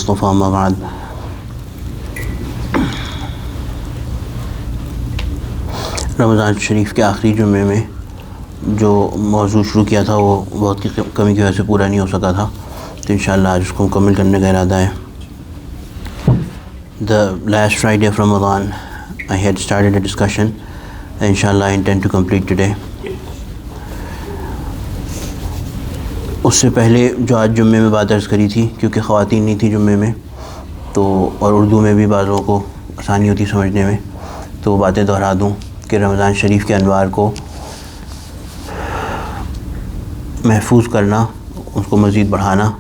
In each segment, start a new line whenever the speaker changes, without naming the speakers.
المصطفى أما بعد. رمضان شریف کے آخری جمعے میں جو موضوع شروع کیا تھا وہ وقت کی کمی کی وجہ سے پورا نہیں ہو سکا تھا، تو انشاءاللہ آج اس کو مکمل کرنے کا ارادہ ہے. The last Friday of Ramadan I had started a discussion. Inshallah I intend to complete today. اس سے پہلے جو آج جمعے میں بات عرض کری تھی، کیونکہ خواتین نہیں تھی جمعے میں تو، اور اردو میں بھی بعضوں کو آسانی ہوتی سمجھنے میں، تو وہ باتیں دہرا دوں کہ رمضان شریف کے انوار کو محفوظ کرنا، اس کو مزید بڑھانا،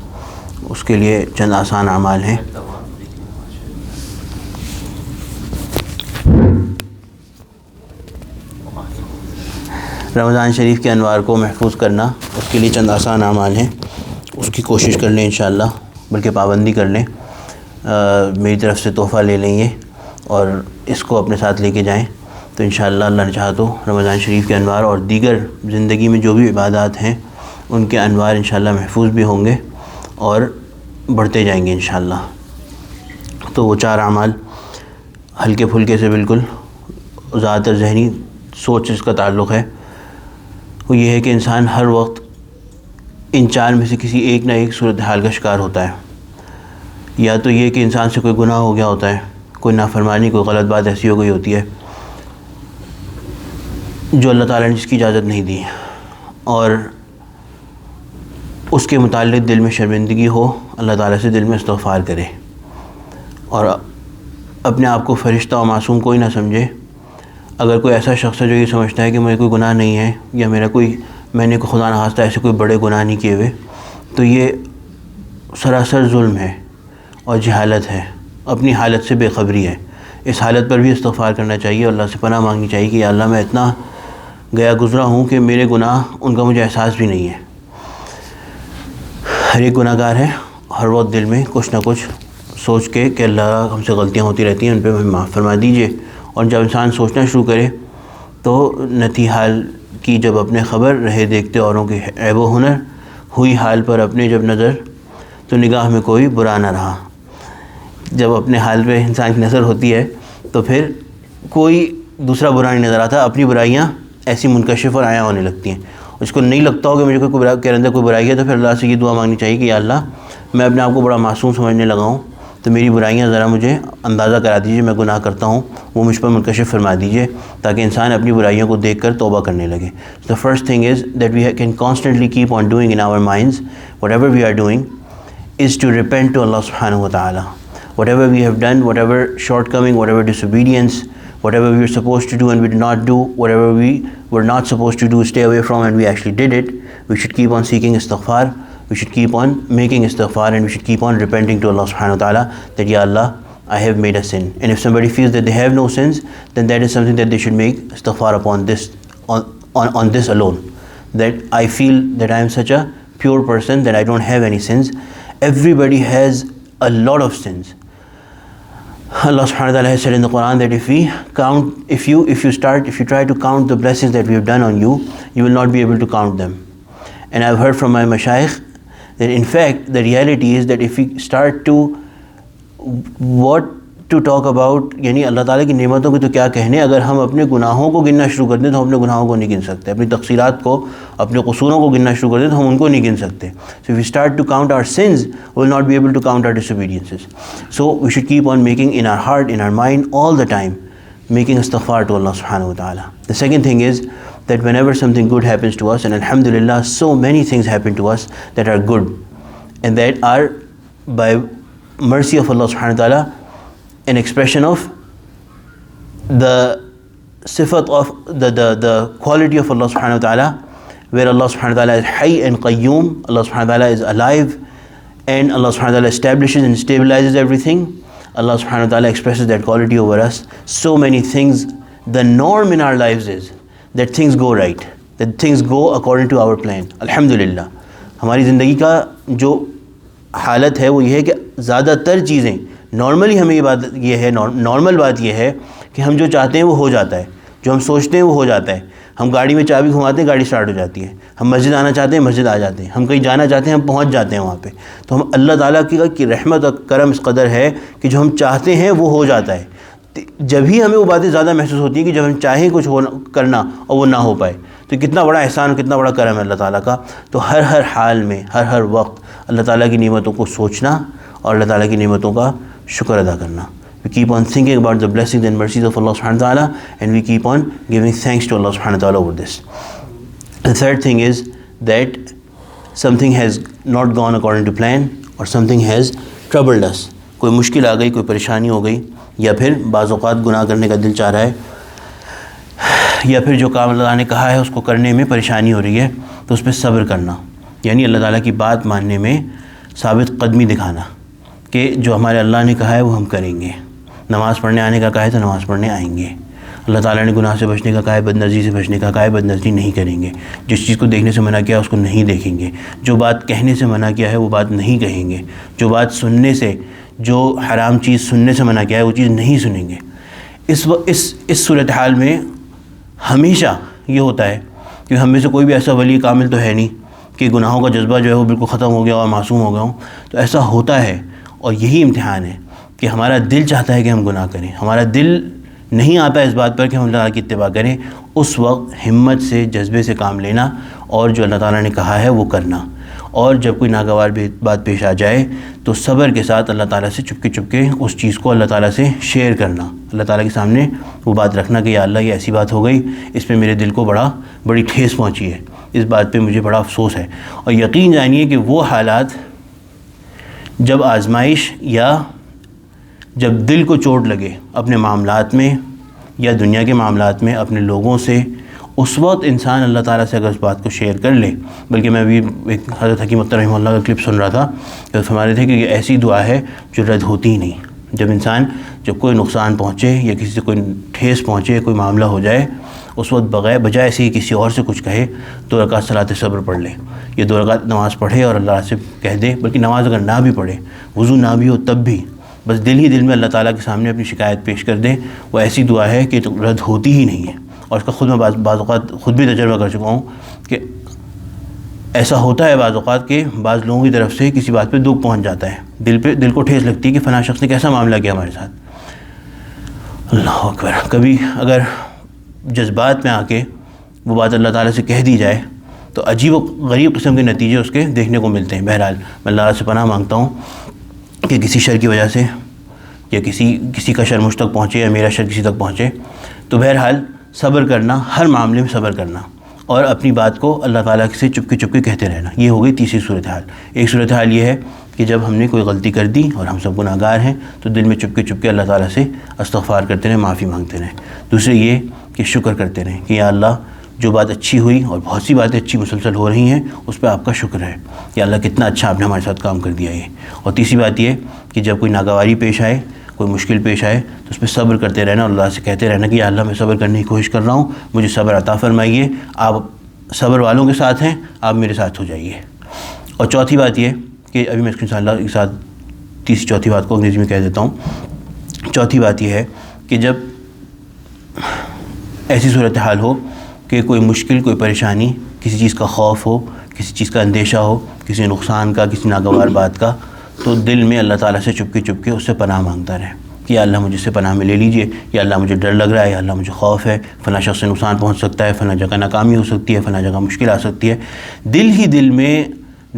اس کے لیے چند آسان اعمال ہیں. رمضان شریف کے انوار کو محفوظ کرنا، اس کے لیے چند آسان اعمال ہیں، اس کی کوشش کر لیں انشاءاللہ، بلکہ پابندی کر لیں. میری طرف سے تحفہ لے لیں یہ، اور اس کو اپنے ساتھ لے کے جائیں تو انشاءاللہ اللہ نے چاہا تو رمضان شریف کے انوار اور دیگر زندگی میں جو بھی عبادات ہیں ان کے انوار انشاءاللہ محفوظ بھی ہوں گے اور بڑھتے جائیں گے انشاءاللہ. تو وہ 4 اعمال ہلکے پھلکے سے، بالکل زیادہ تر ذہنی سوچ اس کا تعلق ہے. وہ یہ ہے کہ انسان ہر وقت ان 4 میں سے کسی ایک نہ ایک صورتحال کا شکار ہوتا ہے. یا تو یہ کہ انسان سے کوئی گناہ ہو گیا ہوتا ہے، کوئی نافرمانی، کوئی غلط بات ایسی ہو گئی ہوتی ہے جو اللہ تعالیٰ نے جس کی اجازت نہیں دی، اور اس کے متعلق دل میں شرمندگی ہو، اللہ تعالیٰ سے دل میں استغفار کرے اور اپنے آپ کو فرشتہ و معصوم کوئی نہ سمجھے. اگر کوئی ایسا شخص ہے جو یہ سمجھتا ہے کہ مجھے کوئی گناہ نہیں ہے، یا میں نے خدا نخواستہ ایسے کوئی بڑے گناہ نہیں کیے ہوئے، تو یہ سراسر ظلم ہے اور جہالت ہے، اپنی حالت سے بے خبری ہے. اس حالت پر بھی استغفار کرنا چاہیے، اللہ سے پناہ مانگنی چاہیے کہ یا اللہ میں اتنا گیا گزرا ہوں کہ میرے گناہ ان کا مجھے احساس بھی نہیں ہے. ہر ایک گناہ گار ہے، ہر وقت دل میں کچھ نہ کچھ سوچ کے کہ اللہ ہم سے غلطیاں ہوتی رہتی ہیں، ان پہ ہمیں معاف فرما دیجیے. اور جب انسان سوچنا شروع کرے تو نتی حال کی جب اپنے خبر رہے دیکھتے اوروں کے عیب و ہنر، ہوئی حال پر اپنے جب نظر تو نگاہ میں کوئی برا نہ رہا. جب اپنے حال پہ انسان کی نظر ہوتی ہے تو پھر کوئی دوسرا برا نہیں نظر آتا، اپنی برائیاں ایسی منکشف اور عیاں ہونے لگتی ہیں. اس کو نہیں لگتا ہو کہ مجھے کوئی کے اندر کوئی برائی ہے، تو پھر اللہ سے یہ دعا مانگنی چاہیے کہ یا اللہ میں اپنے آپ کو بڑا معصوم سمجھنے لگا ہوں، تو میری برائیاں ذرا مجھے اندازہ کرا دیجیے، میں گناہ کرتا ہوں وہ مجھ پر منکشف فرما دیجیے، تاکہ انسان اپنی برائیوں کو دیکھ کر توبہ کرنے لگے. The first thing is that we can constantly keep on doing in our minds, whatever we are doing, is to repent to Allah subhanahu wa ta'ala. Whatever we have done, whatever shortcoming, whatever disobedience, whatever we were supposed to do and we did not do, whatever we were not supposed to do, stay away from, and we actually did it, we should keep on seeking istighfar. We should keep on making istighfar, and we should keep on repenting to Allah subhanahu wa ta'ala that ya Allah, I have made a sin. And if somebody feels that they have no sins, then that is something that they should make istighfar upon this, on this alone. That I feel that I am such a pure person that I don't have any sins. Everybody has a lot of sins. Allah subhanahu wa ta'ala has said in the Quran that if you try to count the blessings that we have done on you, you will not be able to count them. And I've heard from my mashayikh that in fact the reality is that if we start to talk about یعنی اللہ تعالیٰ کی نعمتوں کی تو کیا کہنے، اگر ہم اپنے گناہوں کو گننا شروع کر دیں تو ہم اپنے گناہوں کو نہیں گن سکتے، اپنی تقصیرات کو، اپنے قصوروں کو گننا شروع کر دیں تو ہم ان کو نہیں گن سکتے. So if we start to count our sins, we will not be able to count our disobediences. So we should keep on making in our heart, in our mind, all the time, making istighfar to Allah subhanahu wa ta'ala. The second thing is that whenever something good happens to us, and alhamdulillah so many things happen to us that are good and that are by mercy of Allah subhanahu wa ta'ala an expression of the sifat of the quality of Allah subhanahu wa ta'ala, where Allah subhanahu wa ta'ala is hayy and qayyum, Allah subhanahu wa ta'ala is alive, and Allah subhanahu wa ta'ala establishes and stabilizes everything. Allah subhanahu wa ta'ala expresses that quality over us. So many things, the norm in our lives is that things go right, that things go according to our plan. Alhamdulillah. ہماری زندگی کا جو حالت ہے وہ یہ ہے کہ زیادہ تر چیزیں نارملی ہمیں نارمل بات یہ ہے کہ ہم جو چاہتے ہیں وہ ہو جاتا ہے، جو ہم سوچتے ہیں وہ ہو جاتا ہے. ہم گاڑی میں چابی گھماتے ہیں، گاڑی سٹارٹ ہو جاتی ہے. ہم مسجد آنا چاہتے ہیں، مسجد آ جاتے ہیں. ہم کہیں جانا چاہتے ہیں، ہم پہنچ جاتے ہیں وہاں پہ. تو ہم اللہ تعالیٰ کی رحمت اور کرم اس قدر ہے کہ جو ہم چاہتے ہیں وہ ہو جاتا ہے. جب ہی ہمیں وہ باتیں زیادہ محسوس ہوتی ہیں کہ جب ہم چاہیں کچھ کرنا اور وہ نہ ہو پائے. تو کتنا بڑا احسان، کتنا بڑا کرم ہے اللہ تعالیٰ کا. تو ہر حال میں، ہر وقت اللہ تعالیٰ کی نعمتوں کو سوچنا اور اللہ تعالیٰ کی نعمتوں کا شکر ادا کرنا. We keep on thinking about the blessings and mercies of Allah subhanahu wa ta'ala, and we keep on giving thanks to Allah subhanahu wa ta'ala over this. The third thing is that something has not gone according to plan or something has troubled us. کوئی مشکل آ گئی، کوئی پریشانی ہو گئی، یا پھر بعض اوقات گناہ کرنے کا دل چاہ رہا ہے، یا پھر جو کام اللہ نے کہا ہے اس کو کرنے میں پریشانی ہو رہی ہے، تو اس پہ صبر کرنا. یعنی اللہ تعالیٰ کی بات ماننے میں ثابت قدمی دکھانا کہ جو ہمارے اللہ نے کہا ہے وہ ہم کریں گے. نماز پڑھنے آنے کا کہا ہے تو نماز پڑھنے آئیں گے. اللہ تعالیٰ نے گناہ سے بچنے کا کہا ہے، بد نظری سے بچنے کا کہا ہے، بد نظری نہیں کریں گے. جس چیز کو دیکھنے سے منع کیا ہے اس کو نہیں دیکھیں گے. جو بات کہنے سے منع کیا ہے وہ بات نہیں کہیں گے. جو بات سننے سے، جو حرام چیز سننے سے منع کیا ہے وہ چیز نہیں سنیں گے. اس صورتحال میں ہمیشہ یہ ہوتا ہے کہ ہم میں سے کوئی بھی ایسا ولی کامل تو ہے نہیں کہ گناہوں کا جذبہ جو ہے وہ بالکل ختم ہو گیا اور معصوم ہو گیا ہوں. تو ایسا ہوتا ہے، اور یہی امتحان ہے کہ ہمارا دل چاہتا ہے کہ ہم گناہ کریں، ہمارا دل نہیں آتا اس بات پر کہ ہم اللہ تعالیٰ کی اتباع کریں. اس وقت ہمت سے، جذبے سے کام لینا اور جو اللہ تعالیٰ نے کہا ہے وہ کرنا. اور جب کوئی ناگوار بات پیش آ جائے تو صبر کے ساتھ اللہ تعالیٰ سے چپکے اس چیز کو اللہ تعالیٰ سے شیئر کرنا، اللہ تعالیٰ کے سامنے وہ بات رکھنا کہ یا اللہ یہ ایسی بات ہو گئی، اس پہ میرے دل کو بڑی ٹھیس پہنچی ہے، اس بات پہ مجھے بڑا افسوس ہے. اور یقین جانیے کہ وہ حالات جب آزمائش یا جب دل کو چوٹ لگے اپنے معاملات میں یا دنیا کے معاملات میں، اپنے لوگوں سے، اس وقت انسان اللہ تعالیٰ سے اگر اس بات کو شیئر کر لے. بلکہ میں ابھی ایک حضرت حکیم اختر رحمہ اللہ کا کلپ سن رہا تھا کہ فرما رہے تھے کہ یہ ایسی دعا ہے جو رد ہوتی ہی نہیں. جب کوئی نقصان پہنچے یا کسی سے کوئی ٹھیس پہنچے، کوئی معاملہ ہو جائے، اس وقت بجائے سے ہی کسی اور سے کچھ کہے 2 رکعت صلاۃ صبر پڑھ لے، یا 2 رکعت نماز پڑھے اور اللہ سے کہہ دے. بلکہ نماز اگر نہ بھی پڑھے، وضو نہ بھی ہو، تب بھی بس دل ہی دل میں اللہ تعالیٰ کے سامنے اپنی شکایت پیش کر دے. وہ ایسی دعا ہے کہ رد ہوتی ہی نہیں ہے. اور اس کا خود میں بعض اوقات خود بھی تجربہ کر چکا ہوں کہ ایسا ہوتا ہے بعض اوقات کہ بعض لوگوں کی طرف سے کسی بات پہ دکھ پہنچ جاتا ہے، دل کو ٹھیس لگتی ہے کہ فلاں شخص نے کیسا معاملہ کیا ہمارے ساتھ. اللہ اکبر. کبھی اگر جذبات میں آ کے وہ بات اللہ تعالیٰ سے کہہ دی جائے تو عجیب و غریب قسم کے نتیجے اس کے دیکھنے کو ملتے ہیں. بہرحال میں اللہ سے پناہ مانگتا ہوں کہ کسی شر کی وجہ سے یا کسی کا شر مجھ تک پہنچے یا میرا شر کسی تک پہنچے. تو بہرحال صبر کرنا، ہر معاملے میں صبر کرنا، اور اپنی بات کو اللہ تعالیٰ سے چپکے کہتے رہنا. یہ ہو گئی تیسری صورتحال. ایک صورتحال یہ ہے کہ جب ہم نے کوئی غلطی کر دی اور ہم سب گناہ گار ہیں تو دل میں چپکے اللہ تعالیٰ سے استغفار کرتے رہیں، معافی مانگتے رہیں. دوسرے یہ کہ شکر کرتے رہیں کہ یا اللہ جو بات اچھی ہوئی، اور بہت سی باتیں اچھی مسلسل ہو رہی ہیں، اس پہ آپ کا شکر ہے. یا اللہ کتنا اچھا آپ نے ہمارے ساتھ کام کر دیا یہ. اور تیسری بات یہ کہ جب کوئی ناگواری پیش آئے، کوئی مشکل پیش آئے تو اس پہ صبر کرتے رہنا اور اللہ سے کہتے رہنا کہ یا اللہ میں صبر کرنے کی کوشش کر رہا ہوں، مجھے صبر عطا فرمائیے. آپ صبر والوں کے ساتھ ہیں، آپ میرے ساتھ ہو جائیے. اور چوتھی بات یہ کہ ابھی میں اس کو انشاء اللہ کے ساتھ تیسری چوتھی بات کو انگریزی میں کہہ دیتا ہوں. چوتھی بات یہ ہے کہ جب ایسی صورتحال ہو کہ کوئی مشکل، کوئی پریشانی، کسی چیز کا خوف ہو، کسی چیز کا اندیشہ ہو، کسی نقصان کا، کسی ناگوار بات کا، تو دل میں اللہ تعالیٰ سے چپکے اس سے پناہ مانگتا رہے کہ یا اللہ مجھے سے پناہ میں لے لیجئے، یا اللہ مجھے ڈر لگ رہا ہے، یا اللہ مجھے خوف ہے، فلاں شخص سے نقصان پہنچ سکتا ہے، فلاں جگہ ناکامی ہو سکتی ہے، فلاں جگہ مشکل آ سکتی ہے. دل ہی دل میں،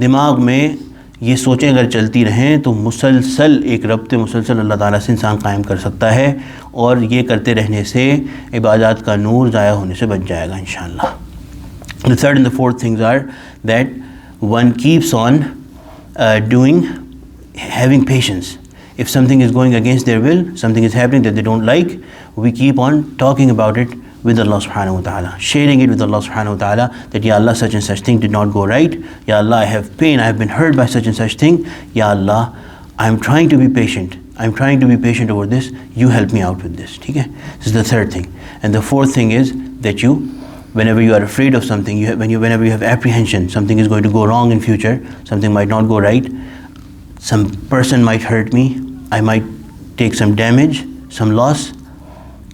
دماغ میں یہ سوچیں اگر چلتی رہیں تو مسلسل ایک ربط مسلسل اللہ تعالیٰ سے انسان قائم کر سکتا ہے، اور یہ کرتے رہنے سے عبادات کا نور ضائع ہونے سے بچ جائے گا انشاءاللہ. The third and the fourth things are that one keeps on having patience. If something is going against their will, something is happening that they don't like, we keep on talking about it with Allah subhanahu wa ta'ala, sharing it with Allah subhanahu wa ta'ala, that Ya Allah, such and such thing did not go right. Ya Allah, I have pain, I have been hurt by such and such thing. Ya Allah, I am trying to be patient. I am trying to be patient over this. You help me out with this. Okay? This is the third thing. And the fourth thing is that whenever you are afraid of something, whenever you have apprehension, something is going to go wrong in future, something might not go right, some person might hurt me, I might take some damage, some loss,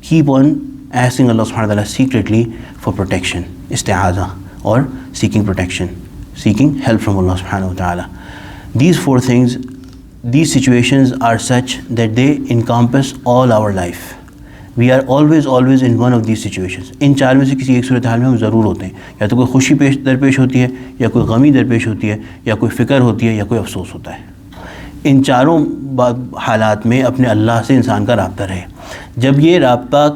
keep on asking Allah subhanahu wa ta'ala secretly for protection, isti'aza, or seeking protection, seeking help from Allah subhanahu wa ta'ala. These 4 things, these situations are such that they encompass all our life. We are always in one of these situations. ان 4 میں سے کسی ایک صورتحال میں ہم ضرور ہوتے ہیں. یا تو کوئی خوشی درپیش ہوتی ہے, یا کوئی غمی درپیش ہوتی ہے, یا کوئی فکر ہوتی ہے, یا کوئی افسوس ہوتا ہے. ان چاروں حالات میں اپنے اللہ سے انسان کا رابطہ رہے. جب یہ رابطہ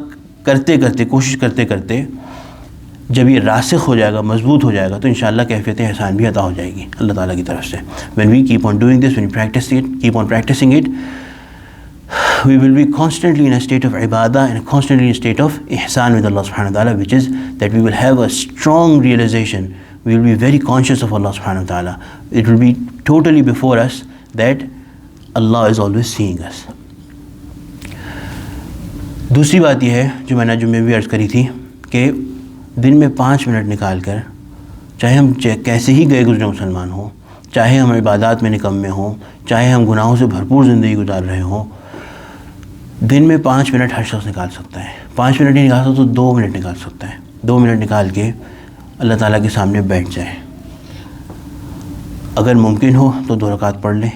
کرتے کرتے, کوشش کرتے کرتے جب یہ راسخ ہو جائے گا, مضبوط ہو جائے گا, تو انشاءاللہ کیفیت احسان بھی عطا ہو جائے گی اللہ تعالیٰ کی طرف سے. when we keep on doing this, when we keep on practicing it, we will be constantly in a state of ibadah and constantly in a state of ihsan with Allah subhanahu wa ta'ala, which is that we will have a strong realization. We will be very conscious of Allah subhanahu wa ta'ala. It will be totally before us that Allah is always seeing us. دوسری بات یہ ہے جو میں نے جمعے بھی عرض کری تھی کہ دن میں 5 منٹ نکال کر, چاہے ہم کیسے ہی گئے گزرے مسلمان ہوں, چاہے ہم عبادات میں نکمے ہوں, چاہے ہم گناہوں سے بھرپور زندگی گزار رہے ہوں, دن میں 5 منٹ ہر شخص نکال سکتا ہے. 5 منٹ نہیں نکال سکتا تو 2 منٹ نکال سکتا ہے. 2 منٹ نکال کے اللہ تعالیٰ کے سامنے بیٹھ جائے. اگر ممکن ہو تو 2 رکعت پڑھ لیں.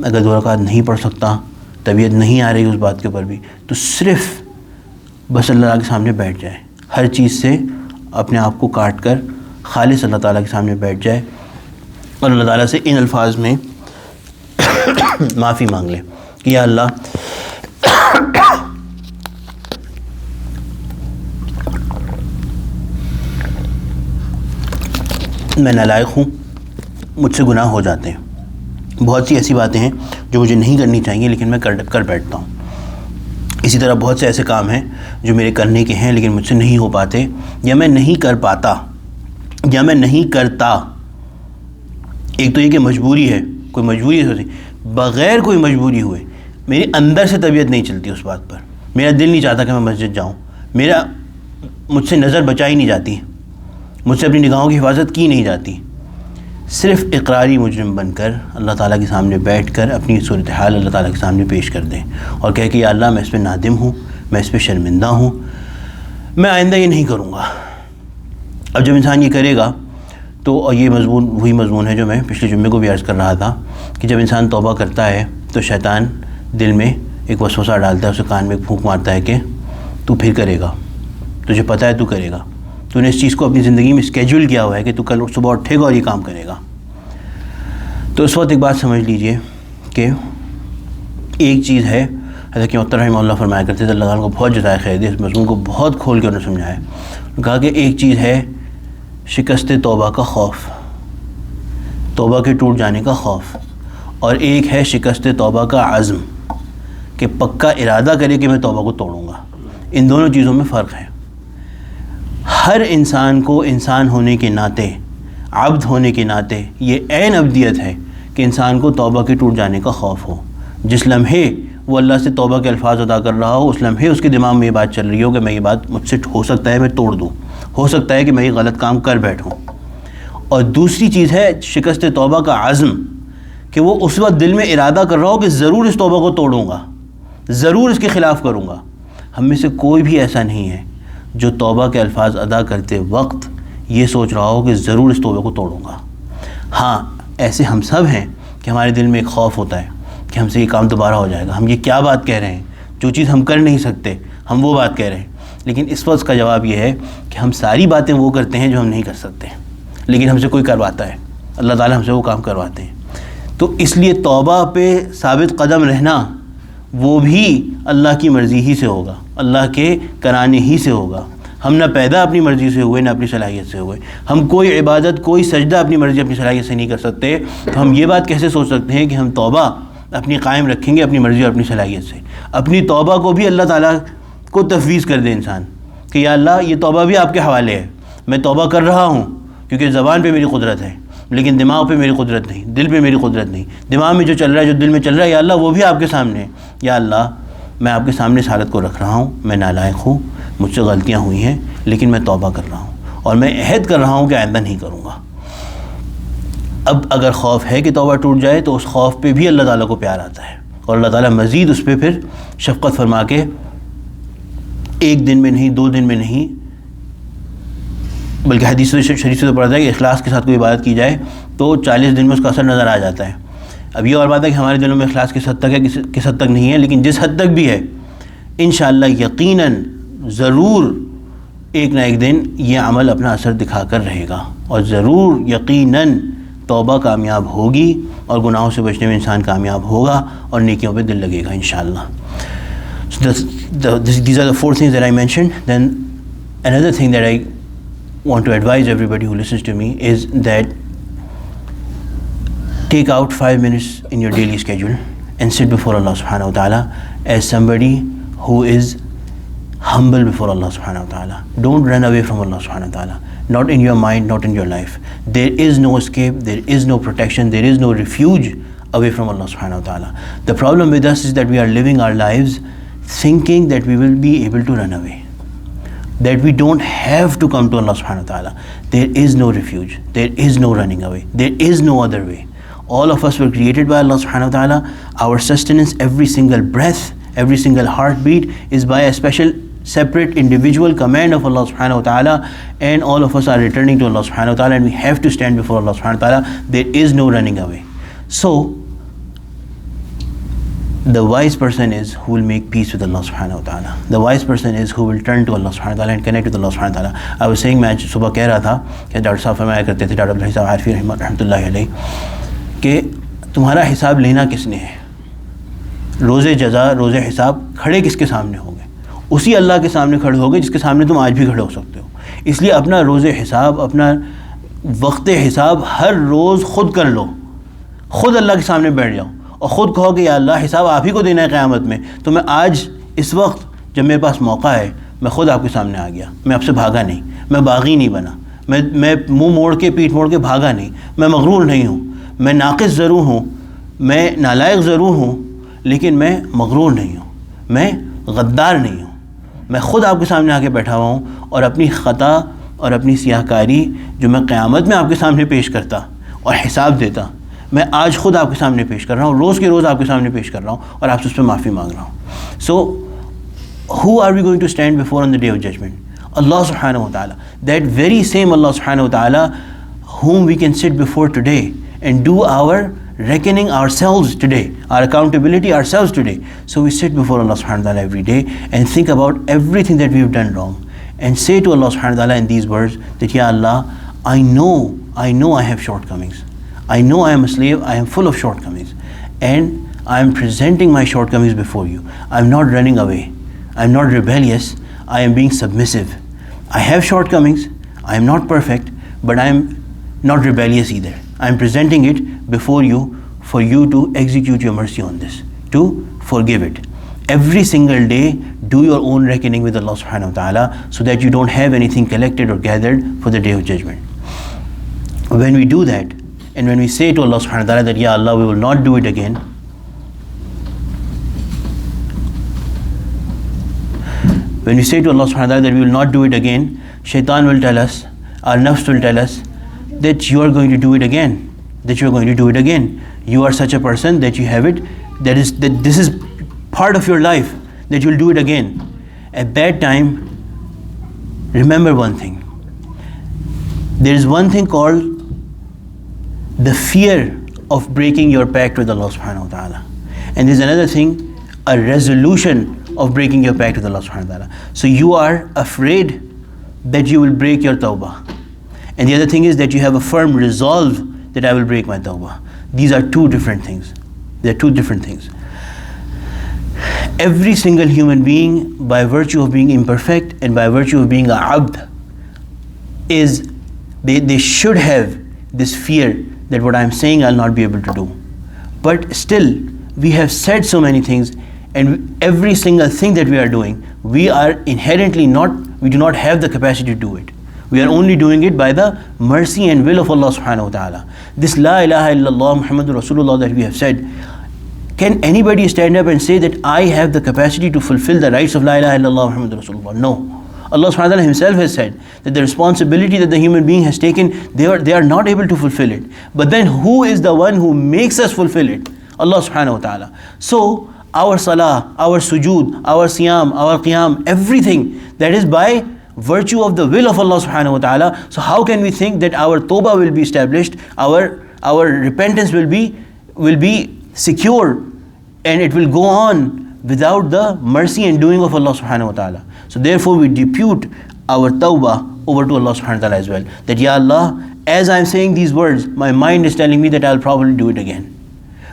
اگر 2 رکعت نہیں پڑھ سکتا, طبیعت نہیں آ رہی اس بات کے اوپر بھی, تو صرف بس اللہ تعالیٰ کے سامنے بیٹھ جائے. ہر چیز سے اپنے آپ کو کاٹ کر خالص اللہ تعالیٰ کے سامنے بیٹھ جائے اور اللہ تعالیٰ سے ان الفاظ میں معافی مانگ لے کہ یا اللہ میں نالائق ہوں, مجھ سے گناہ ہو جاتے ہیں. بہت سی ایسی باتیں ہیں جو مجھے نہیں کرنی چاہیے لیکن میں کر بیٹھتا ہوں. اسی طرح بہت سے ایسے کام ہیں جو میرے کرنے کے ہیں لیکن مجھ سے نہیں ہو پاتے, یا میں نہیں کر پاتا, یا میں نہیں کرتا. ایک تو یہ کہ مجبوری ہے, کوئی مجبوری ہے, بغیر کوئی مجبوری ہوئے میری اندر سے طبیعت نہیں چلتی اس بات پر, میرا دل نہیں چاہتا کہ میں مسجد جاؤں, مجھ سے نظر بچائی نہیں جاتی, مجھ سے اپنی نگاہوں کی حفاظت کی نہیں جاتی. صرف اقراری مجرم بن کر اللہ تعالیٰ کے سامنے بیٹھ کر اپنی صورتحال اللہ تعالیٰ کے سامنے پیش کر دیں اور کہہ کہ یا اللہ میں اس پہ نادم ہوں, میں اس پہ شرمندہ ہوں, میں آئندہ یہ نہیں کروں گا. اب جب انسان یہ کرے گا تو, اور یہ مضمون وہی مضمون ہے جو میں پچھلے جمعے کو بھی عرض کر رہا تھا کہ جب انسان توبہ کرتا ہے تو شیطان دل میں ایک وسوسہ ڈالتا ہے, اسے کان میں ایک پھونک مارتا ہے کہ تو پھر کرے گا, تجھے پتہ ہے تو کرے گا, تو نے اس چیز کو اپنی زندگی میں اسکیجول کیا ہوا ہے کہ تو کل صبح اٹھے گا اور یہ کام کرے گا. تو اس وقت ایک بات سمجھ لیجئے کہ ایک چیز ہے, حضرت محترم رحمہ اللہ فرمایا کرتے تھے, اللہ تعالیٰ کو بہت جزائے خیر دے, اس مضمون کو بہت کھول کے انہوں نے سمجھایا. کہا کہ ایک چیز ہے شکست توبہ کا خوف, توبہ کے ٹوٹ جانے کا خوف, اور ایک ہے شکست توبہ کا عزم کہ پکا ارادہ کرے کہ میں توبہ کو توڑوں گا. ان دونوں چیزوں میں فرق ہے. ہر انسان کو انسان ہونے کے ناطے, عبد ہونے کے ناطے یہ عین عبدیت ہے کہ انسان کو توبہ کے ٹوٹ جانے کا خوف ہو. جس لمحے وہ اللہ سے توبہ کے الفاظ ادا کر رہا ہو, اس لمحے اس کے دماغ میں یہ بات چل رہی ہو کہ میں یہ بات مجھ سے ہو سکتا ہے میں توڑ دوں, ہو سکتا ہے کہ میں یہ غلط کام کر بیٹھوں. اور دوسری چیز ہے شکست توبہ کا عزم کہ وہ اس وقت دل میں ارادہ کر رہا ہو کہ ضرور اس توبہ کو توڑوں گا, ضرور اس کے خلاف کروں گا. ہم میں سے کوئی بھی ایسا نہیں ہے جو توبہ کے الفاظ ادا کرتے وقت یہ سوچ رہا ہو کہ ضرور اس توبہ کو توڑوں گا. ہاں ایسے ہم سب ہیں کہ ہمارے دل میں ایک خوف ہوتا ہے کہ ہم سے یہ کام دوبارہ ہو جائے گا, ہم یہ کیا بات کہہ رہے ہیں, جو چیز ہم کر نہیں سکتے ہم وہ بات کہہ رہے ہیں. لیکن اس وقت کا جواب یہ ہے کہ ہم ساری باتیں وہ کرتے ہیں جو ہم نہیں کر سکتے, لیکن ہم سے کوئی کرواتا ہے, اللہ تعالیٰ ہم سے وہ کام کرواتے ہیں. تو اس لیے توبہ پہ ثابت قدم رہنا وہ بھی اللہ کی مرضی ہی سے ہوگا, اللہ کے کرانے ہی سے ہوگا. ہم نہ پیدا اپنی مرضی سے ہوئے نہ اپنی صلاحیت سے ہوئے. ہم کوئی عبادت کوئی سجدہ اپنی مرضی اپنی صلاحیت سے نہیں کر سکتے. تو ہم یہ بات کیسے سوچ سکتے ہیں کہ ہم توبہ اپنی قائم رکھیں گے اپنی مرضی اور اپنی صلاحیت سے. اپنی توبہ کو بھی اللہ تعالیٰ کو تفویض کر دے انسان کہ یا اللہ یہ توبہ بھی آپ کے حوالے ہے, میں توبہ کر رہا ہوں کیونکہ زبان پہ میری قدرت ہے لیکن دماغ پہ میری قدرت نہیں, دل پہ میری قدرت نہیں. دماغ میں جو چل رہا ہے جو دل میں چل رہا ہے یا اللہ وہ بھی آپ کے سامنے ہے. یا اللہ میں آپ کے سامنے اس حالت کو رکھ رہا ہوں, میں نالائق ہوں, مجھ سے غلطیاں ہوئی ہیں لیکن میں توبہ کر رہا ہوں اور میں عہد کر رہا ہوں کہ آئندہ نہیں کروں گا. اب اگر خوف ہے کہ توبہ ٹوٹ جائے تو اس خوف پہ بھی اللہ تعالیٰ کو پیار آتا ہے اور اللہ تعالیٰ مزید اس پہ پھر شفقت فرما کے ایک دن میں نہیں، 2 دن میں نہیں، بلکہ حدیث شریف سے تو پڑھتا ہے کہ اخلاص کے ساتھ کوئی عبادت کی جائے تو 40 دن میں اس کا اثر نظر آ جاتا ہے. اب یہ اور بات ہے کہ ہمارے دلوں میں اخلاص کس حد تک ہے، کس حد تک نہیں ہے، لیکن جس حد تک بھی ہے انشاءاللہ یقیناً ضرور ایک نہ ایک دن یہ عمل اپنا اثر دکھا کر رہے گا، اور ضرور یقیناً توبہ کامیاب ہوگی اور گناہوں سے بچنے میں انسان کامیاب ہوگا اور نیکیوں پہ دل لگے گا انشاءاللہ. So these are the 4 things that I mentioned. Then another thing that I want to advise everybody who listens to me is that take out 5 minutes in your daily schedule and sit before Allah subhanahu wa ta'ala as somebody who is humble before Allah subhanahu wa ta'ala. Don't run away from Allah subhanahu wa ta'ala, not in your mind, not in your life. There is no escape, there is no protection, there is no refuge away from Allah subhanahu wa ta'ala. The problem with us is that we are living our lives thinking that we will be able to run away, that we don't have to come to Allah subhanahu wa ta'ala. There is no refuge, there is no running away, there is no other way. All of us were created by Allah subhanahu wa ta'ala. Our sustenance, every single breath, every single heartbeat is by a special separate individual command of Allah subhanahu wa ta'ala, and all of us are returning to Allah subhanahu wa ta'ala, and we have to stand before Allah subhanahu wa ta'ala. There is no running away. So the wise person is who will make peace with Allah subhanahu wa ta'ala. The wise person is who will turn to Allah subhanahu wa ta'ala and connect with Allah subhanahu wa ta'ala. I was saying, میں صبح کہہ رہا تھا کہ doctor صاحب فرمایا کرتے تھے، ڈاکٹر عبدالحی صاحب عارفی رحمۃ اللہ علیہ، کہ تمہارا حساب لینا کس نے ہے؟ روز جزا، روز حساب کھڑے کس کے سامنے ہوں گے؟ اسی اللہ کے سامنے کھڑے ہوگے جس کے سامنے تم آج بھی کھڑے ہو سکتے ہو. اس لیے اپنا روز حساب، اپنا وقت حساب ہر روز خود کر لو، خود اللہ کے سامنے بیٹھ جاؤ اور خود کہو کہ یا اللہ حساب آپ ہی کو دینا ہے قیامت میں، تو میں آج اس وقت جب میرے پاس موقع ہے میں خود آپ کے سامنے آ گیا، میں آپ سے بھاگا نہیں، میں باغی نہیں بنا، میں منہ موڑ کے پیٹھ موڑ کے بھاگا نہیں، میں مغرور نہیں ہوں، میں ناقص ضرور ہوں، میں نالائق ضرور ہوں، لیکن میں مغرور نہیں ہوں، میں غدار نہیں ہوں. میں خود آپ کے سامنے آ کے بیٹھا ہوا ہوں اور اپنی خطا اور اپنی سیاہ کاری جو میں قیامت میں آپ کے سامنے پیش کرتا اور حساب دیتا، میں آج خود آپ کے سامنے پیش کر رہا ہوں، روز کے روز آپ کے سامنے پیش کر رہا ہوں اور آپ سے اس پہ معافی مانگ رہا ہوں. سو who are we going to stand before on the day of judgment? Allah subhanahu wa ta'ala. That very same Allah subhanahu wa ta'ala whom we can sit before today and do our reckoning ourselves today, our accountability ourselves today. So we sit before Allah subhanahu wa ta'ala every day and think about everything that we have done wrong and say to Allah subhanahu wa ta'ala in these words that Ya Allah, I know I have shortcomings. I know I am a slave, I am full of shortcomings, and I am presenting my shortcomings before you. I am not running away, I am not rebellious, I am being submissive. I have shortcomings, I am not perfect, but I am not rebellious either. I am presenting it before you for you to execute your mercy on this, to forgive it. Every single day, do your own reckoning with Allah subhanahu wa ta'ala so that you don't have anything collected or gathered for the day of judgment. When we do that, and when we say to Allah subhanahu wa ta'ala that Ya Allah, we will not do it again, when we say to Allah subhanahu wa ta'ala that we will not do it again, shaitan will tell us, our nafs will tell us that you are going to do it again, that you are going to do it again. You are such a person that you have it, that this is part of your life, that you will do it again. At that time, remember one thing. There is one thing called the fear of breaking your pact with Allah subhanahu wa ta'ala. And there is another thing, a resolution of breaking your pact with Allah subhanahu wa ta'ala. So you are afraid that you will break your tawbah. And the other thing is that you have a firm resolve that I will break my tawbah. These are two different things. They are two different things. Every single human being, by virtue of being imperfect and by virtue of being a abd, they should have this fear that what I am saying I will not be able to do. But still, we have said so many things, and every single thing that we are doing, we are inherently we do not have the capacity to do it. We are only doing it by the mercy and will of Allah subhanahu wa ta'ala. This La ilaha illallah Muhammadur Rasulullah that we have said, can anybody stand up and say that I have the capacity to fulfill the rights of La ilaha illallah Muhammadur Rasulullah? No. Allah subhanahu wa ta'ala himself has said that the responsibility that the human being has taken, they are not able to fulfill it. But then who is the one who makes us fulfill it? Allah subhanahu wa ta'ala. So our salah, our sujood, our siyam, our qiyam, everything that is by virtue of the will of Allah subhanahu wa ta'ala. So how can we think that our tawbah will be established, our repentance will be secure, and it will go on without the mercy and doing of Allah subhanahu wa ta'ala? So therefore we depute our tawbah over to Allah subhanahu wa ta'ala as well, that Ya Allah, as I am saying these words, my mind is telling me that I'll probably do it again,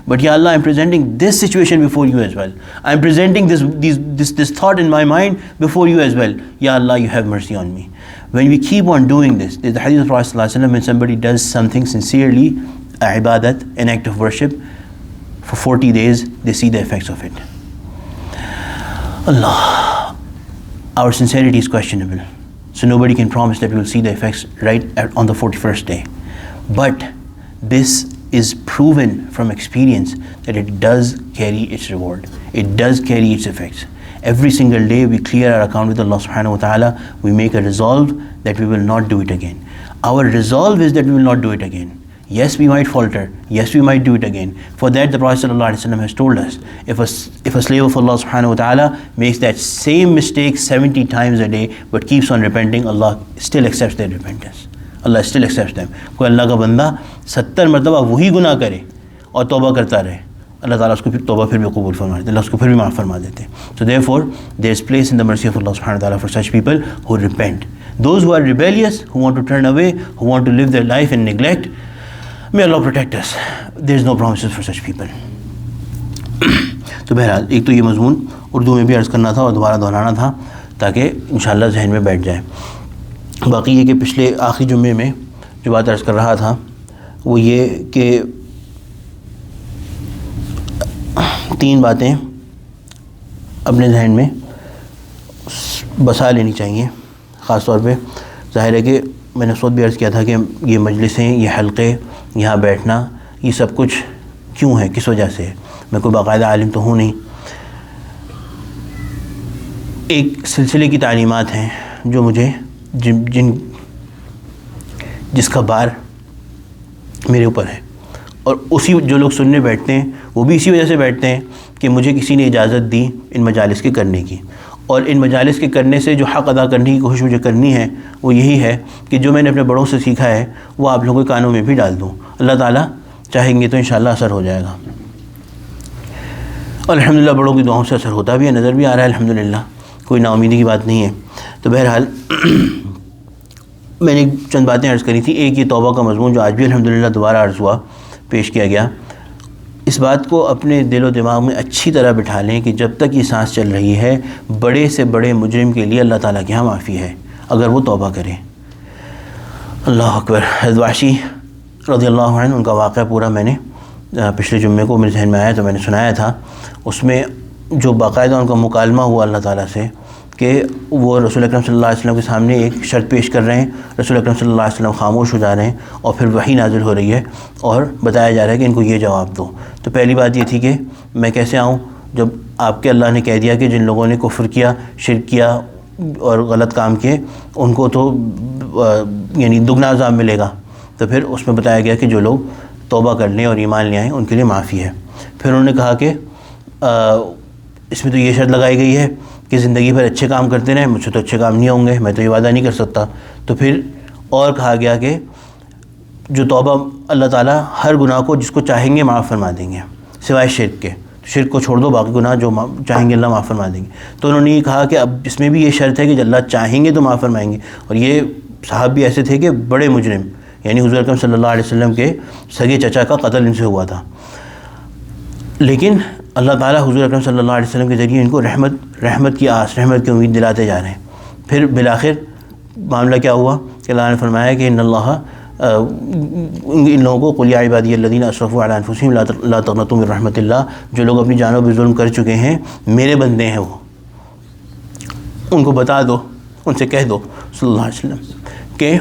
but Ya Allah, I'm presenting this situation before you as well. I'm presenting this thought in my mind before you as well. Ya Allah, you have mercy on me. When we keep on doing this, there's the hadith of Prophet sallallahu alaihi wasallam, when somebody does something sincerely, a ibadat, an act of worship, for 40 days, they see the effects of it. Allah, our sincerity is questionable. So nobody can promise that we will see the effects right on the 41st day. But this is proven from experience that it does carry its reward. It does carry its effects. Every single day we clear our account with Allah subhanahu wa ta'ala. We make a resolve that we will not do it again. Our resolve is that we will not do it again. Yes, we might falter. Yes, we might do it again. For that the Prophet sallallahu alaihi wasallam has told us, if a slave of Allah subhanahu wa ta'ala makes that same mistake 70 times a day but keeps on repenting, Allah still accepts their repentance. Allah still accepts them. کوئی اللہ کا بندہ 70 مرتبہ وہی گناہ کرے اور توبہ کرتا رہے, اللہ تعالیٰ اس کو پھر توبہ پھر بھی قبول فرما دیتے, اللہ اس کو پھر بھی معاف فرما دیتے. So therefore there is place in the mercy of Allah subhanahu wa ta'ala for such people who repent. Those who are rebellious, who want to turn away, who want to live their life in neglect, may Allah protect us. There is no promises for such people. تو بہرحال ایک تو یہ مضمون اردو میں بھی عرض کرنا تھا اور دوبارہ دہرانا تھا تاکہ انشاءاللہ ذہن میں بیٹھ جائے. باقی یہ کہ پچھلے آخری جمعے میں جو بات عرض کر رہا تھا وہ یہ کہ 3 باتیں اپنے ذہن میں بسا لینی چاہیے. خاص طور پہ ظاہر ہے کہ میں نے خود بھی عرض کیا تھا کہ یہ مجلسیں, یہ حلقے, یہاں بیٹھنا, یہ سب کچھ کیوں ہے, کس وجہ سے ہے. میں کوئی باقاعدہ عالم تو ہوں نہیں. ایک سلسلے کی تعلیمات ہیں جو مجھے جس کا بار میرے اوپر ہے, اور اسی جو لوگ سننے بیٹھتے ہیں وہ بھی اسی وجہ سے بیٹھتے ہیں کہ مجھے کسی نے اجازت دی ان مجالس کے کرنے کی, اور ان مجالس کے کرنے سے جو حق ادا کرنے کی کوشش مجھے کرنی ہے وہ یہی ہے کہ جو میں نے اپنے بڑوں سے سیکھا ہے وہ آپ لوگوں کے کانوں میں بھی ڈال دوں. اللہ تعالیٰ چاہیں گے تو انشاءاللہ اثر ہو جائے گا. اور الحمدللہ بڑوں کی دعاؤں سے اثر ہوتا بھی ہے, نظر بھی آ رہا ہے الحمدللہ, کوئی نا امیدی کی بات نہیں ہے. تو بہرحال میں نے چند باتیں عرض کری تھیں. ایک یہ توبہ کا مضمون جو آج بھی الحمدللہ دوبارہ عرض ہوا, پیش کیا گیا. اس بات کو اپنے دل و دماغ میں اچھی طرح بٹھا لیں کہ جب تک یہ سانس چل رہی ہے بڑے سے بڑے مجرم کے لیے اللہ تعالیٰ کے ہاں معافی ہے اگر وہ توبہ کرے. اللہ اکبر. حضرت وحشی رضی اللہ عنہ, ان کا واقعہ پورا میں نے پچھلے جمعے کو میرے ذہن میں آیا تو میں نے سنایا تھا. اس میں جو باقاعدہ ان کا مکالمہ ہوا اللہ تعالیٰ سے کہ وہ رسول اکرم صلی اللہ علیہ وسلم کے سامنے ایک شرط پیش کر رہے ہیں, رسول اکرم صلی اللہ علیہ وسلم خاموش ہو جا رہے ہیں, اور پھر وحی نازل ہو رہی ہے اور بتایا جا رہا ہے کہ ان کو یہ جواب دو. تو پہلی بات یہ تھی کہ میں کیسے آؤں جب آپ کے اللہ نے کہہ دیا کہ جن لوگوں نے کفر کیا, شرک کیا اور غلط کام کیے ان کو تو یعنی دگنا عذاب ملے گا. تو پھر اس میں بتایا گیا کہ جو لوگ توبہ کر لیں اور ایمان لے آئیں ان کے لیے معافی ہے. پھر انہوں نے کہا کہ اس میں تو یہ شرط لگائی گئی ہے کہ زندگی بھر اچھے کام کرتے رہیں, مجھ سے تو اچھے کام نہیں ہوں گے, میں تو یہ وعدہ نہیں کر سکتا. تو پھر اور کہا گیا کہ جو توبہ اللہ تعالیٰ ہر گناہ کو جس کو چاہیں گے معاف فرما دیں گے سوائے شرک کے. شرک کو چھوڑ دو, باقی گناہ جو چاہیں گے اللہ معاف فرما دیں گے. تو انہوں نے یہ کہا کہ اب اس میں بھی یہ شرط ہے کہ اللہ چاہیں گے تو معاف فرمائیں گے. اور یہ صاحب بھی ایسے تھے کہ بڑے مجرم, یعنی حضور اکرم صلی اللہ علیہ وسلم کے سگے چچا کا قتل ان سے ہوا تھا, لیکن اللہ تعالیٰ حضور اکرم صلی اللہ علیہ وسلم کے ذریعے ان کو رحمت کی آس, رحمت کی امید دلاتے جا رہے ہیں. پھر بالآخر معاملہ کیا ہوا کہ اللہ نے فرمایا کہ ان لوگوں کو قل یا عبادی الذین اسرفوا علی انفسہم لا تقنطوا من رحمت اللہ, جو لوگ اپنی جانوں پہ ظلم کر چکے ہیں میرے بندے ہیں وہ, ان کو بتا دو, ان سے کہہ دو صلی اللہ علیہ وسلم کہ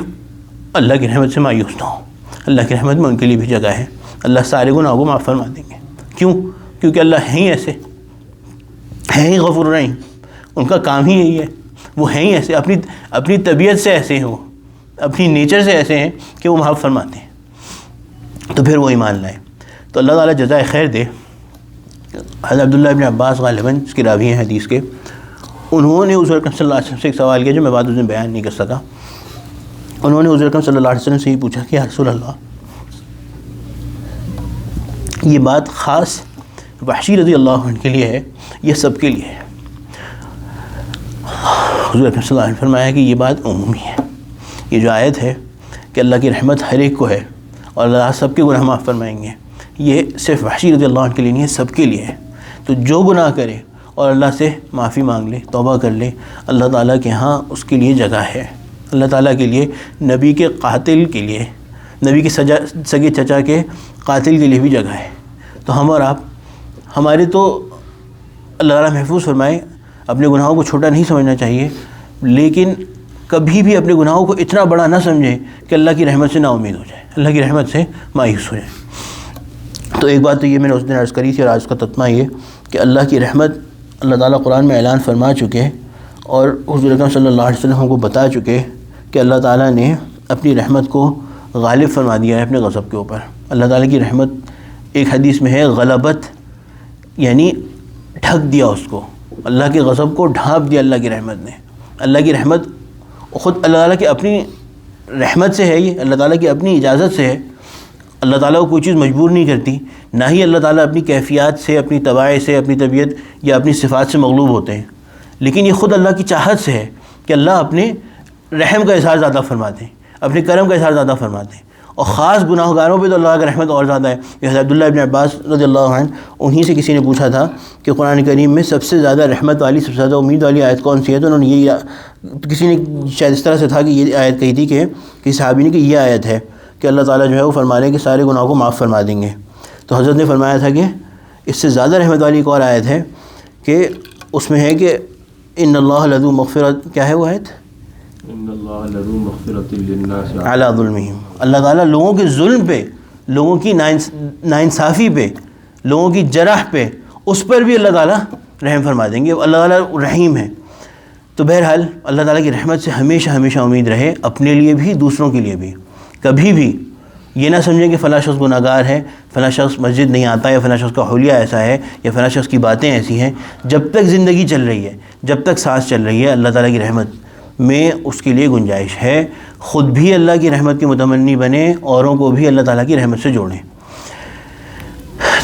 اللہ کی رحمت سے مایوس نہ ہو, اللہ کی رحمت میں ان کے لیے بھی جگہ ہے, اللہ سارے گناہوں کو معاف فرما دیں گے. کیوں؟ کیونکہ اللہ ہیں ہی ایسے, ہیں ہی غفور رحیم, ان کا کام ہی یہی ہے, وہ ہیں ہی ایسے, اپنی طبیعت سے ایسے ہیں, وہ اپنی نیچر سے ایسے ہیں کہ وہ معاف فرماتے ہیں. تو پھر وہ ایمان لائے. تو اللہ تعالیٰ جزائے خیر دے حضرت عبداللہ ابن عباس غالباً اس کے راوی ہیں حدیث کے، انہوں نے حضور اکرم صلی اللہ علیہ وسلم سے ایک سوال کیا جو میں بعد اس میں بیان نہیں کر سکا. انہوں نے حضور اکرم صلی اللہ علیہ وسلم سے یہ پوچھا کہ یا رسول اللہ، یہ بات خاص وحشی رضی اللہ عنہ کے لیے ہے یہ سب کے لیے ہے؟ حضور اکرم صلی اللہ علیہ وسلم نے فرمایا کہ یہ بات عمومی ہے. یہ جو آیت ہے کہ اللہ کی رحمت ہر ایک کو ہے اور اللہ سب کے گناہ معاف فرمائیں گے، یہ صرف وحشی رضی اللہ عنہ کے لیے نہیں ہے، سب کے لیے ہے. تو جو گناہ کرے اور اللہ سے معافی مانگ لے، توبہ کر لے، اللہ تعالیٰ کے ہاں اس کے لیے جگہ ہے. اللہ تعالیٰ کے لیے نبی کے قاتل کے لیے، نبی کے سگے چچا کے قاتل کے لیے بھی جگہ ہے. تو ہم اور آپ، ہمارے تو اللہ تعالیٰ محفوظ فرمائے، اپنے گناہوں کو چھوٹا نہیں سمجھنا چاہیے، لیکن کبھی بھی اپنے گناہوں کو اتنا بڑا نہ سمجھیں کہ اللہ کی رحمت سے نا امید ہو جائے، اللہ کی رحمت سے مایوس ہو جائے. تو ایک بات تو یہ میں نے اس دن عرض کری تھی، اور آج اس کا تتمہ یہ کہ اللہ کی رحمت اللہ تعالیٰ قرآن میں اعلان فرما چکے اور حضور اکرم صلی اللہ علیہ وسلم کو بتا چکے کہ اللہ تعالیٰ نے اپنی رحمت کو غالب فرما دیا ہے اپنے غضب کے اوپر. اللہ تعالیٰ کی رحمت ایک حدیث میں ہے غلبت، یعنی ڈھک دیا اس کو، اللہ کے غضب کو ڈھانپ دیا اللہ کی رحمت نے. اللہ کی رحمت خود اللہ تعالیٰ کی اپنی رحمت سے ہے، یہ اللہ تعالیٰ کی اپنی اجازت سے ہے. اللہ تعالیٰ کو کوئی چیز مجبور نہیں کرتی، نہ ہی اللہ تعالیٰ اپنی کیفیات سے، اپنی طباع سے، اپنی طبیعت یا اپنی صفات سے مغلوب ہوتے ہیں، لیکن یہ خود اللہ کی چاہت سے ہے کہ اللہ اپنے رحم کا اظہار زیادہ فرماتے ہیں، اپنے کرم کا اظہار زیادہ فرماتے ہیں. اور خاص گناہ گاروں پہ تو اللہ کا رحمت اور زیادہ ہے. یہ حضرت عبداللہ ابن عباس رضی اللہ عنہ، انہی سے کسی نے پوچھا تھا کہ قرآن کریم میں سب سے زیادہ رحمت والی، سب سے زیادہ امید والی آیت کون سی ہے؟ تو انہوں نے یہ، کسی نے شاید اس طرح سے تھا کہ یہ آیت کہی تھی کہ کسی صحابی نے کہ یہ آیت ہے کہ اللہ تعالیٰ جو ہے وہ فرما رہے ہیں کہ سارے گناہوں کو معاف فرما دیں گے. تو حضرت نے فرمایا تھا کہ اس سے زیادہ رحمت والی ایک اور آیت ہے کہ اس میں ہے کہ ان اللہ لذو مغفرت، کیا ہے وہ آیت؟
ان اللہ لذو مغفرۃ للناس
علی ظلمہم. اللہ تعالیٰ لوگوں کے ظلم پہ، لوگوں کی ناانصافی پہ، لوگوں کی جرح پہ، اس پر بھی اللہ تعالیٰ رحم فرما دیں گے. اللہ تعالیٰ رحیم ہے. تو بہرحال اللہ تعالیٰ کی رحمت سے ہمیشہ ہمیشہ امید رہے، اپنے لیے بھی دوسروں کے لیے بھی. کبھی بھی یہ نہ سمجھیں کہ فلاں شخص گناہ گار ہے، فلاں شخص مسجد نہیں آتا، یا فلاں شخص کا حلیہ ایسا ہے، یا فلاں شخص کی باتیں ایسی ہیں. جب تک زندگی چل رہی ہے، جب تک سانس چل رہی ہے، اللہ تعالیٰ کی رحمت میں اس کے لیے گنجائش ہے. خود بھی اللہ کی رحمت کے متمنی بنیں، اوروں کو بھی اللہ تعالیٰ کی رحمت سے جوڑیں.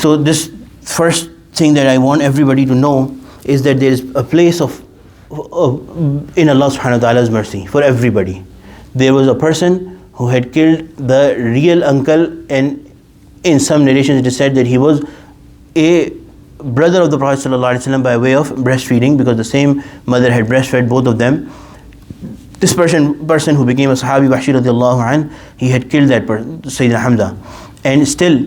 So this first thing that I want everybody to know is that there is a place of in Allah subhanahu wa ta'ala's mercy for everybody. There was a person who had killed the real uncle, and in some narrations it is said that he was a brother of the Prophet sallallahu alaihi wasallam by way of breastfeeding, because the same mother had breastfed both of them. This person who became a Sahabi, Wahshi radiallahu anh, he had killed that person, Sayyidina Hamza, and still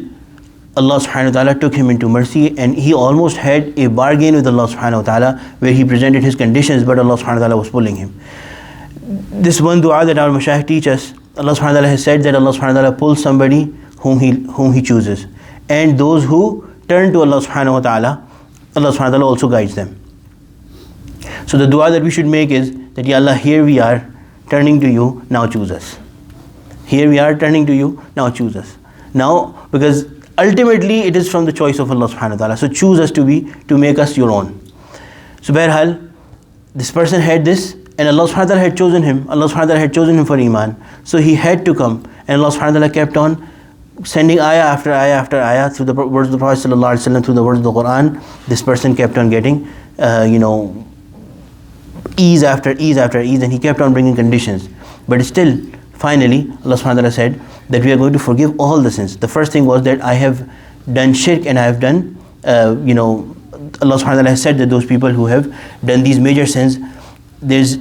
Allah subhanahu wa ta'ala took him into mercy, and he almost had a bargain with Allah subhanahu wa ta'ala where he presented his conditions, but Allah subhanahu wa ta'ala was pulling him. This one dua that our mashayikh teach us, Allah subhanahu wa ta'ala has said that Allah subhanahu wa ta'ala pulls somebody whom he chooses, and those who turn to Allah subhanahu wa ta'ala, Allah subhanahu wa ta'ala also guides them. So the dua that we should make is that, Ya Allah, here we are turning to you, now choose us. Here we are turning to you, now choose us. Now, because ultimately it is from the choice of Allah subhanahu wa ta'ala, so choose us to make us your own. So Baharhal, this person had this, and Allah subhanahu wa ta'ala had chosen him. Allah subhanahu wa ta'ala had chosen him for Iman. So he had to come, and Allah subhanahu wa ta'ala kept on sending ayah after ayah after ayah through the words of the Prophet sallallahu alaihi wasallam, through the words of the Quran. This person kept on getting ease after ease after ease, and he kept on bringing conditions. But still, finally, Allah subhanahu wa ta'ala said that we are going to forgive all the sins. The first thing was that I have done shirk, and I have done, Allah subhanahu wa ta'ala has said that those people who have done these major sins, there's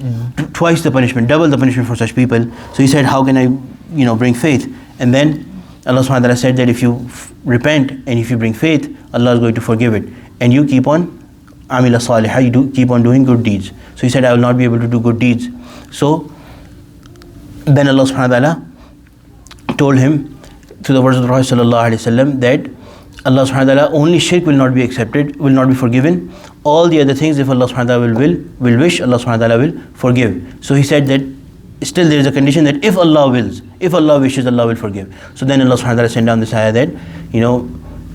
twice the punishment, double the punishment for such people. So he said, how can I, bring faith? And then Allah subhanahu wa ta'ala said that if you repent and if you bring faith, Allah is going to forgive it. And you keep on amila salihah, you keep on doing good deeds. So he said, I will not be able to do good deeds. So then Allah subhanahu wa ta'ala told him through the words of the Prophet sallallahu alaihi wasallam that Allah subhanahu wa ta'ala, only shirk will not be accepted, will not be forgiven. All the other things, if Allah subhanahu wa ta'ala will wish, Allah subhanahu wa ta'ala will forgive. So he said that still there is a condition that if Allah wills, if Allah wishes, Allah will forgive. So then Allah subhanahu wa ta'ala sent down this ayah that,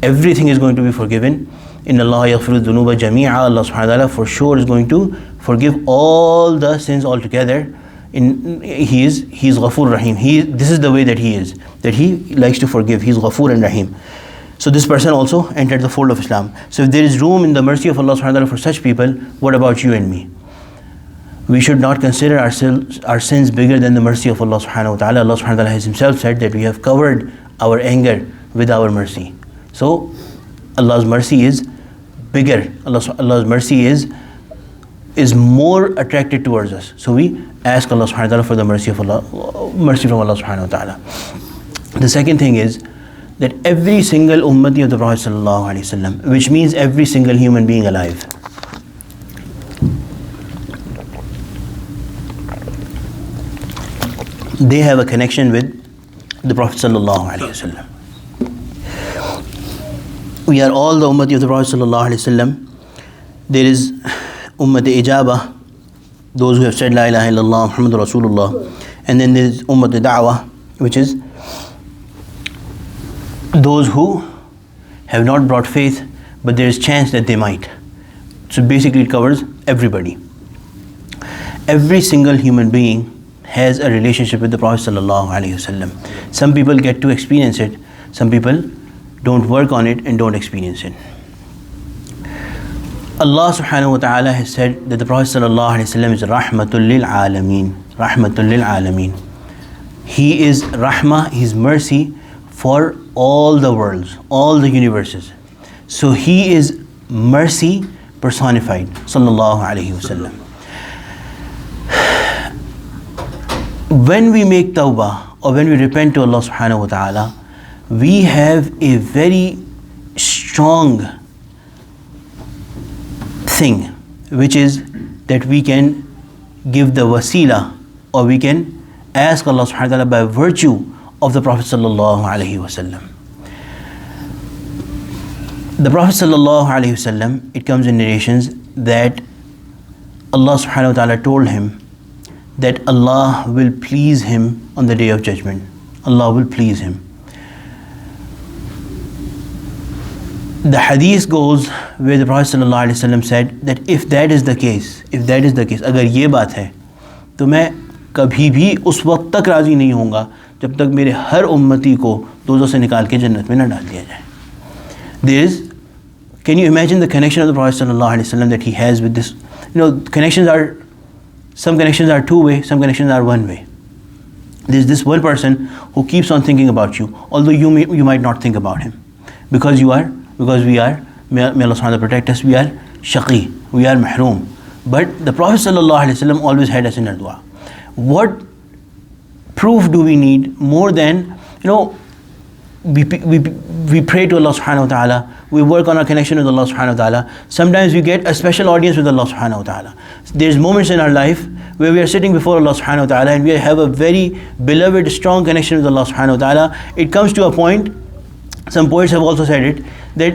everything is going to be forgiven Inna Allah yaghfiru dhunuba jami'a. Allah subhanahu wa ta'ala for sure is going to forgive all the sins altogether. He is Ghafoor Rahim. This is the way that he is, that he likes to forgive. He is Ghafoor and Rahim. So this person also entered the fold of Islam. So if there is room in the mercy of Allah subhanahu wa ta'ala for such people, what about you and me? We should not consider our sins bigger than the mercy of Allah subhanahu wa ta'ala. Allah subhanahu wa ta'ala has himself said that we have covered our anger with our mercy. So Allah's mercy is bigger. Allah's mercy is more attracted towards us. So we ask Allah subhanahu wa ta'ala for the mercy from Allah subhanahu wa ta'ala. The second thing is that every single ummati of the Prophet sallallahu alaihi wasallam, which means every single human being alive, they have a connection with the Prophet sallallahu alaihi wasallam. We are all the ummati of the Prophet sallallahu alaihi wasallam. There is Ummat-e Ijaba, those who have said La ilaha illallah Muhammadur Rasulullah, and then there is Ummat-e Da'wah, which is those who have not brought faith, but there is chance that they might. So basically it covers everybody. Every single human being has a relationship with the Prophet sallallahu alaihi wasallam. Some people get to experience it, some people don't work on it and don't experience it. Allah subhanahu wa ta'ala has said that the Prophet sallallahu alaihi wasallam is rahmatul lil alameen. Rahmatul lil alameen. He is rahmah, his mercy for all the worlds, all the universes. So he is mercy personified, sallallahu alaihi wasallam. When we make tawbah or when we repent to Allah subhanahu wa ta'ala, we have a very strong thing, which is that we can give the wasila, or we can ask Allah subhanahu wa ta'ala by virtue of the Prophet sallallahu alaihi wasallam. The Prophet sallallahu alaihi wasallam, it comes in narrations that Allah subhanahu wa ta'ala told him that Allah will please him on the day of judgment. Allah will please him. The hadith goes where the Prophet sallallahu alaihi wasallam said that if that is the case, agar ye baat hai, to main kabhi bhi us waqt tak razi nahi hounga jab tak mere har ummati ko dozakh se nikal ke jannat mein na dal diya jaye. There is, can you imagine the connection of the Prophet sallallahu alaihi wasallam that he has with this? Some connections are two-way, some connections are one-way. There's this one person who keeps on thinking about you, although you might not think about him, because we are, may Allah subhanahu wa ta'ala protect us, we are shaqi, we are mahroom. But the Prophet sallallahu alaihi wasallam always had us in our dua. What proof do we need more than, we pray to Allah subhanahu wa ta'ala, we work on our connection with Allah subhanahu wa ta'ala. Sometimes we get a special audience with Allah subhanahu wa ta'ala. There's moments in our life where we are sitting before Allah subhanahu wa ta'ala and we have a very beloved, strong connection with Allah subhanahu wa ta'ala. It comes to a point, some poets have also said it, that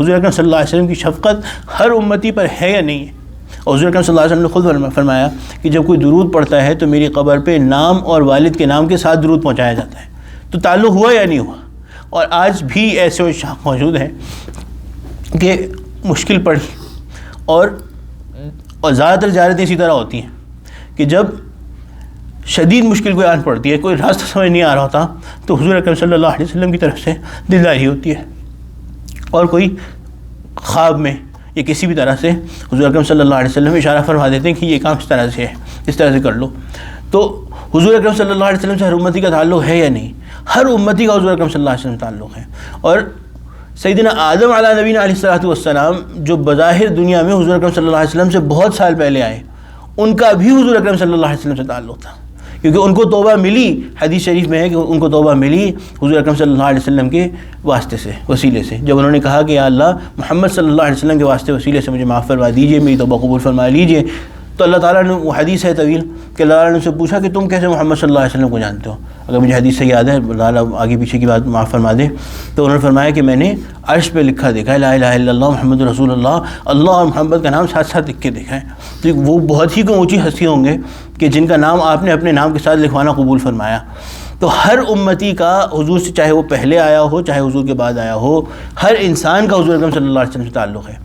حضور اکرم صلی اللہ علیہ وسلم کی شفقت ہر امتی پر ہے یا نہیں ہے؟ اور حضور اکرم صلی اللہ علیہ وسلم نے خود فرمایا کہ جب کوئی درود پڑھتا ہے تو میری قبر پہ نام اور والد کے نام کے ساتھ درود پہنچایا جاتا ہے. تو تعلق ہوا یا نہیں ہوا؟ اور آج بھی ایسے شخص موجود ہیں کہ مشکل پڑی اور زیادہ تر زیارتیں اسی طرح ہوتی ہیں کہ جب شدید مشکل کوئی آن پڑتی ہے, کوئی راستہ سمجھ نہیں آ رہا ہوتا, تو حضور اکرم صلی اللہ علیہ وسلم کی طرف سے دلداری ہوتی ہے, اور کوئی خواب میں یا کسی بھی طرح سے حضور اکرم صلی اللہ علیہ وسلم اشارہ فرما دیتے ہیں کہ یہ کام اس طرح سے ہے, اس طرح سے کر لو. تو حضور اکرم صلی اللہ علیہ وسلم سے ہر امتی کا تعلق ہے یا نہیں؟ ہر امتی کا حضور اکرم صلی اللہ علیہ وسلم تعلق ہے. اور سیدنا آدم علیہ نبینا علیہ الصلوۃ والسلام جو بظاہر دنیا میں حضور اکرم صلی اللہ علیہ وسلم سے بہت سال پہلے آئے, ان کا بھی حضور اکرم صلی اللہ علیہ وسلم سے تعلق تھا, کیونکہ ان کو توبہ ملی. حدیث شریف میں ہے کہ ان کو توبہ ملی حضور اکرم صلی اللہ علیہ وسلم کے واسطے سے, وسیلے سے. جب انہوں نے کہا کہ یا اللہ محمد صلی اللہ علیہ وسلم کے واسطے وسیلے سے مجھے معاف فرما دیجیے, میری توبہ قبول فرما لیجیے, تو اللہ تعالیٰ نے, وہ حدیث ہے طویل, کہ اللہ تعالیٰ نے ان سے پوچھا کہ تم کیسے محمد صلی اللہ علیہ وسلم کو جانتے ہو؟ اگر مجھے حدیث سے یاد ہے, اللہ تعالیٰ آگے پیچھے کی بات معاف فرما دے, تو انہوں نے فرمایا کہ میں نے عرش پہ لکھا دیکھا ہے لا الہ الا اللہ محمد رسول اللہ, اللہ اور محمد کا نام ساتھ ساتھ لکھ کے دیکھا ہے. تو وہ بہت ہی کوئی اونچی ہستی ہوں گے کہ جن کا نام آپ نے اپنے نام کے ساتھ لکھوانا قبول فرمایا. تو ہر امتی کا حضور سے, چاہے وہ پہلے آیا ہو چاہے حضور کے بعد آیا ہو, ہر انسان کا حضور اکرم صلی اللہ علیہ وسلم سے تعلق ہے.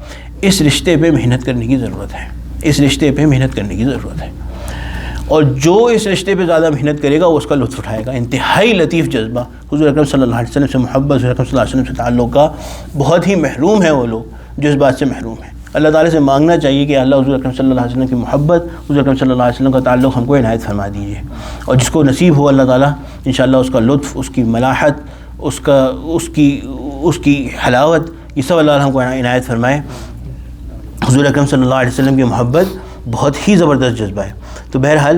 اس رشتے پہ محنت کرنے کی ضرورت ہے, اس رشتے پہ محنت کرنے کی ضرورت ہے. اور جو اس رشتے پہ زیادہ محنت کرے گا وہ اس کا لطف اٹھائے گا. انتہائی لطیف جذبہ حضور اکرم صلی اللہ علیہ وسلم سے محبت, حضور اکرم صلی اللہ علیہ وسلم سے تعلق کا. بہت ہی محروم ہیں وہ لوگ جو اس بات سے محروم ہیں. اللہ تعالیٰ سے مانگنا چاہیے کہ اللہ حضور اکرم صلی اللہ علیہ وسلم کی محبت, حضور اکرم صلی اللہ علیہ وسلم کا تعلق ہم کو عنایت فرما دیجیے. اور جس کو نصیب ہو اللہ تعالیٰ انشاءاللہ اس کا لطف, اس کی ملاحت, اس کی حلاوت, یہ سب اللہ ہم کو عنایت فرمائے. حضور اکرم صلی اللہ علیہ وسلم کی محبت بہت ہی زبردست جذبہ ہے. تو بہرحال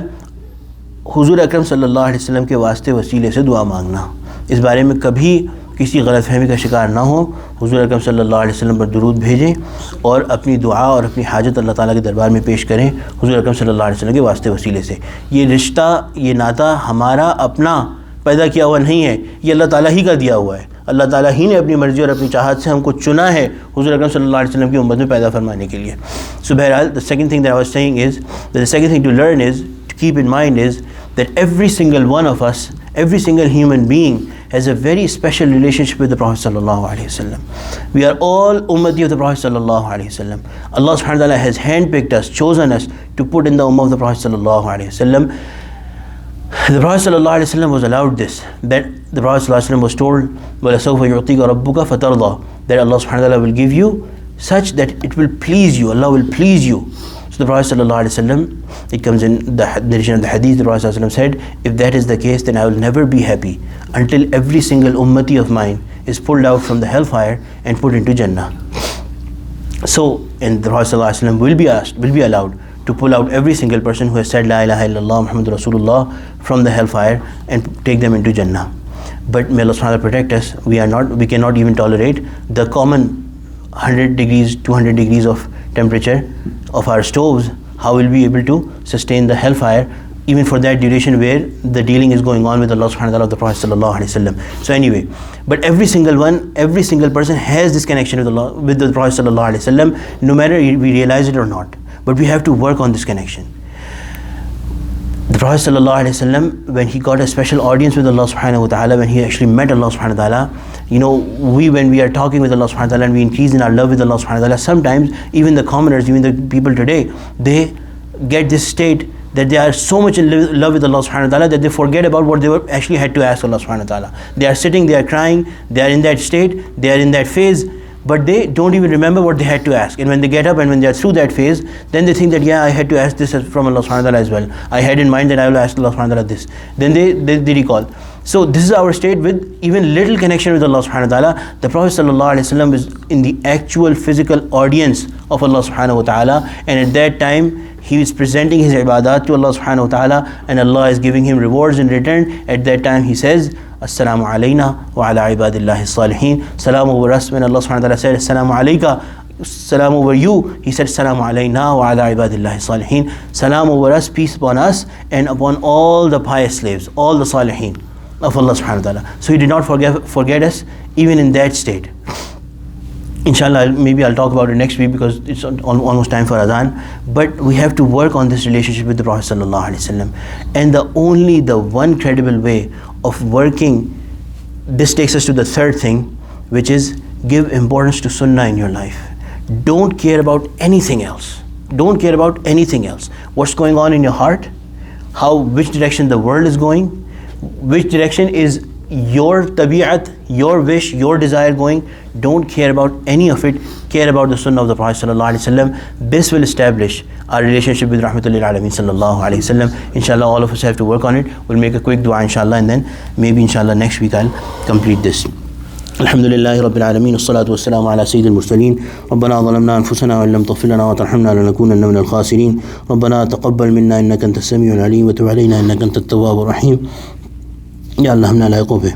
حضور اکرم صلی اللہ علیہ وسلم کے واسطے وسیلے سے دعا مانگنا, اس بارے میں کبھی کسی غلط فہمی کا شکار نہ ہو. حضور اکرم صلی اللہ علیہ وسلم پر درود بھیجیں اور اپنی دعا اور اپنی حاجت اللہ تعالیٰ کے دربار میں پیش کریں حضور اکرم صلی اللہ علیہ وسلم کے واسطے وسیلے سے. یہ رشتہ, یہ ناطہ ہمارا اپنا پیدا کیا ہوا نہیں ہے, یہ اللہ تعالیٰ ہی کا دیا ہوا ہے. اللہ تعالیٰ ہی نے اپنی مرضی اور اپنی چاہت سے ہم کو چنا ہے حضور اکرم صلی اللہ علیہ وسلم کی امت میں پیدا فرمانے کے لیے. So بہرحال the second thing that I was saying is, the second thing to learn is, to keep in mind is that every single one of us, every single human being has a very special relationship with the Prophet sallallahu alaihi wasallam. We are all ummati of the Prophet sallallahu alaihi wasallam. Allah subhanahu wa ta'ala has handpicked us, chosen us to put in the ummah of the Prophet sallallahu alaihi wasallam. The Prophet sallallahu alaihi wasallam was allowed this, that the Prophet sallallahu alaihi wasallam was told, وَلَسَوْفَ يُعْطِيكَ رَبُّكَ فَتَرْضَى, that Allah subhanahu wa ta'ala will give you such that it will please you, Allah will please you. So the Prophet sallallahu alaihi wasallam, it comes in the narration of the hadith, the Prophet sallallahu alaihi wasallam said, if that is the case, then I will never be happy until every single ummati of mine is pulled out from the hellfire and put into Jannah. So, and the Prophet sallallahu alaihi wasallam will be allowed to pull out every single person who has said La ilaha illallah Muhammadur Rasulullah from the hellfire and take them into Jannah. But may Allah subhanahu wa ta'ala protect us. We cannot even tolerate the common 100 degrees, 200 degrees of temperature of our stoves. How will we be able to sustain the hellfire even for that duration where the dealing is going on with Allah subhanahu wa ta'ala of the Prophet sallallahu alaihi wasallam. So anyway, but every single person has this connection with Allah, with the Prophet sallallahu alaihi wasallam, no matter we realize it or not. But we have to work on this connection. The Prophet sallallahu alaihi wasallam, when he got a special audience with Allah subhanahu wa ta'ala, when he actually met Allah subhanahu wa ta'ala, when we are talking with Allah subhanahu wa ta'ala and we increase in our love with Allah subhanahu wa ta'ala, sometimes even the commoners, even the people today, they get this state that they are so much in love with Allah subhanahu wa ta'ala that they forget about what they were actually had to ask Allah subhanahu wa ta'ala. They are sitting, they are crying, they are in that state, they are in that phase, but they don't even remember what they had to ask. And when they get up and when they are through that phase, then they think that I had to ask this from Allah subhanahu wa ta'ala as well. I had in mind that I will ask Allah subhanahu wa ta'ala this. Then they recall. So this is our state with even little connection with Allah subhanahu wa ta'ala. The Prophet sallallahu alaihi wasallam is in the actual physical audience of Allah subhanahu wa ta'ala, and at that time he is presenting his ibadat to Allah subhanahu wa ta'ala, and Allah is giving him rewards in return. At that time he says, Assalamu alayna wa ala ibadillahi salihin. Salam over us. When Allah subhanahu wa ta'ala said, Assalamu alayka, salam over you, he said, Assalamu alayna wa ala ibadillahi salihin. Salam over us, peace upon us and upon all the pious slaves, all the salihin of Allah subhanahu wa ta'ala. So he did not forget us even in that state. Inshallah, maybe I'll talk about it next week because it's almost time for Adhan. But we have to work on this relationship with the Prophet sallallahu alaihi wasallam. And the one credible way of working, this takes us to the third thing, which is give importance to Sunnah in your life. Don't care about anything else. Don't care about anything else. What's going on in your heart? Which direction the world is going? Which direction is your tabi'at, your wish, your desire going? Don't care about any of it. Care about the Sunnah of the Prophet sallallahu alaihi wasallam. This will establish our relationship with Rahmatul lil Alameen sallallahu alaihi wasallam. Inshallah, all of us have to work on it. We'll make a quick dua inshallah, and then maybe inshallah next week I'll complete this. الحمد لله رب العالمين والصلاة والسلام على سيد المرسلين. ربنا ظلمنا أنفسنا وإن لم تغفر لنا وترحمنا لنكونن من الخاسرين. ربنا تقبل منا إنك أنت السميع العليم وتب علينا إنك أنت التواب الرحيم. یا اللہ ہم نالائقوں پہ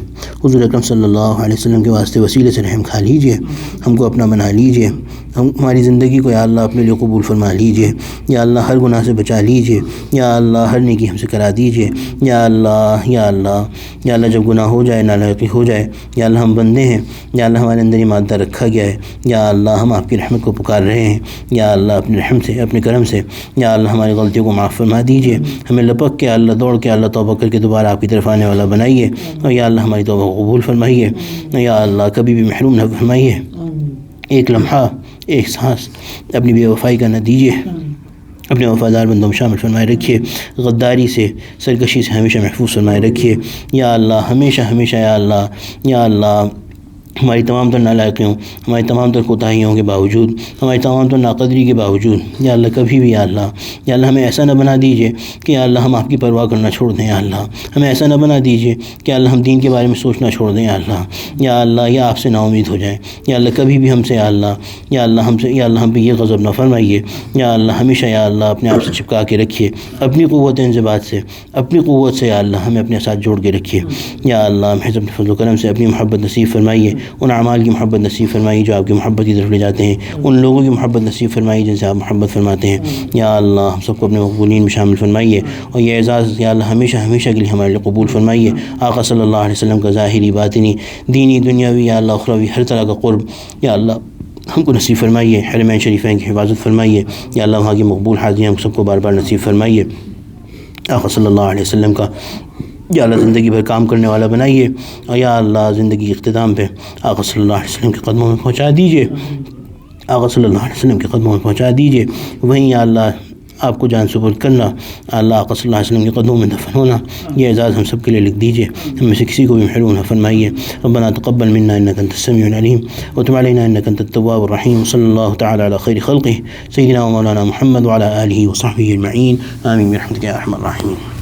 حضور اکرم صلی اللہ علیہ وسلم کے واسطے وسیلے سے رحم کھا لیجئے، ہم کو اپنا بنا لیجئے، ہماری زندگی کو یا اللہ اپنے لیے قبول فرما لیجئے، یا اللہ ہر گناہ سے بچا لیجئے، یا اللہ ہر نیکی ہم سے کرا دیجئے، یا اللہ یا اللہ یا اللہ جب گناہ ہو جائے، نالائقی ہو جائے، یا اللہ ہم بندے ہیں، یا اللہ ہمارے اندر یہ مادہ رکھا گیا ہے، یا اللہ ہم آپ کی رحمت کو پکار رہے ہیں، یا اللہ اپنے رحم سے، اپنے کرم سے یا اللہ ہماری غلطیوں کو معاف فرما دیجئے، ہمیں لپک کے اللہ دوڑ کے اللہ توبہ کر کے دوبارہ آپ کی طرف آنے والا بنائیے، اور یا اللہ ہماری توبہ کو قبول فرمائیے، یا اللہ کبھی بھی محروم نہ فرمائیے، ایک لمحہ ایک سانس اپنی بے وفائی کا نہ دیجیے، اپنے وفادار بندوں میں شامل فرمائے رکھیے، غداری سے، سرکشی سے ہمیشہ محفوظ فرمائے رکھیے، یا اللہ ہمیشہ ہمیشہ یا اللہ ہماری تمام تر نالائقیوں، ہماری تمام تر کوتاہیوں کے باوجود، ہماری تمام تر ناقدری کے باوجود یا اللہ کبھی بھی یا اللہ ہمیں ایسا نہ بنا دیجیے کہ یا اللہ ہم آپ کی پرواہ کرنا چھوڑ دیں، یا اللہ ہمیں ایسا نہ بنا دیجیے کہ اللہ ہم دین کے بارے میں سوچنا چھوڑ دیں، یا اللہ یا آپ سے نا امید ہو جائیں، یا اللہ کبھی بھی ہم سے یا اللہ ہم پہ یہ غضب نہ فرمائیے، یا اللہ ہمیشہ یا اللہ اپنے آپ سے چپکا کے رکھیے، اپنی قوت انضباط سے، اپنی قوت سے یا اللہ ہمیں اپنے ساتھ جوڑ کے رکھیے، یا اللہ محض اپنے فضل و کرم سے اپنی محبت نصیب فرمائیے، ان اعمال کی محبت نصیب فرمائی جو آپ کی محبت کی طرف لے جاتے ہیں، ان لوگوں کی محبت نصیب فرمائی جن سے آپ محبت فرماتے ہیں، یا اللہ ہم سب کو اپنے مقبولین میں شامل فرمائیے، اور یہ اعزاز یا اللہ ہمیشہ ہمیشہ کے لیے ہمارے لیے قبول فرمائیے، آقا صلی اللہ علیہ وسلم کا ظاہری باطنی دینی دنیاوی یا اللہ اخروی ہر طرح کا قرب یا اللہ ہم کو نصیب فرمائیے، حرمین شریفین کی حفاظت فرمائیے، یا اللہ وہاں کی مقبول حاضریاں ہم سب کو بار بار نصیب فرمائیے، آقا صلی اللہ علیہ وسلم کا یا اللہ زندگی بھر کام کرنے والا بنائیے، اور یا اللہ زندگی کے اختتام پہ آقا صلی اللہ علیہ وسلم کے قدموں میں پہنچا دیجیے، آقا صلی اللہ علیہ وسلم کے قدموں میں پہنچا دیجیے، وہیں یا اللہ آپ کو جان سپرد کرنا، اللہ آقا صلی اللہ علیہ وسلم کے قدموں میں دفن ہونا، یہ اعزاز ہم سب کے لیے لکھ دیجیے، ہم میں سے کسی کو بھی محروم نہ فرمائیے، ربنا تقبل منا انک انت السمیع العلیم وتب علینا انک انت التواب الرحیم، صلی اللہ تعالی علی خیر خلقہ سیدنا و مولانا محمد وعلی آلہ وصحبہ اجمعین، آمین برحمتک یا ارحم الراحمین۔